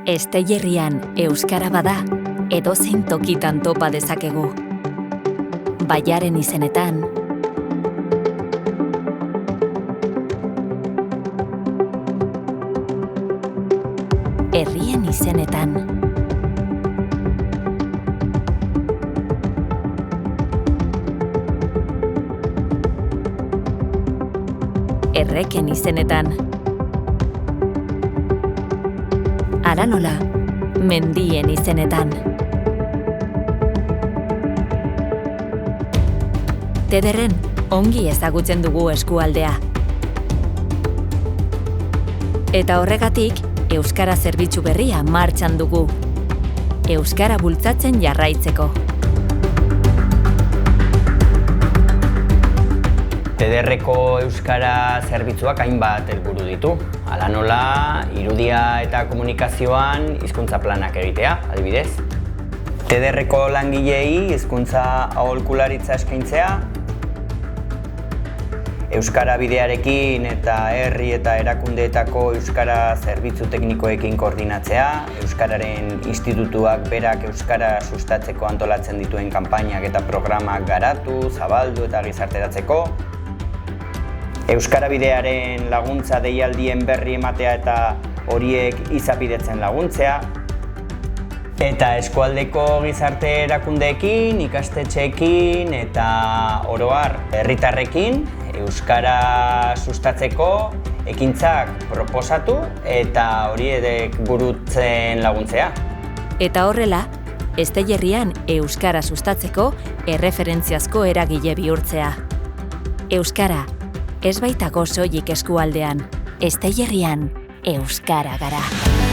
Esteilerrian euskara bada, edozein tokitan topa dezakegu. Baiaren izenetan, herrien izenetan, erreken izenetan, hala nola, mendien izenetan. Tederren, ongi ezagutzen dugu eskualdea. Eta horregatik, euskara zerbitzu berria martxan dugu. Euskara bultzatzen jarraitzeko. Tederreko euskara zerbitzuak hainbat helburu ditu. Hala nola, irudia eta komunikazioan hizkuntza planak egitea, adibidez. Tederreko langileei hizkuntza aholkularitza eskaintzea, euskara bidearekin eta herri eta erakundeetako euskara zerbitzu teknikoekin koordinatzea, euskararen institutuak berak euskara sustatzeko antolatzen dituen kanpainak eta programak garatu, zabaldu eta gizarteratzeko, euskara bidearen laguntza deialdien berri ematea eta horiek izapidetzen laguntzea, eta eskualdeko gizarte erakundeekin, ikastetxeekin eta oro har herritarrekin euskara sustatzeko ekintzak proposatu eta horiek burutzen laguntzea. Eta horrela, Esteilerrian euskara sustatzeko erreferentziazko eragile bihurtzea. Euskara, ez baitako soilik eskualdean, Esteilerrian euskara gara.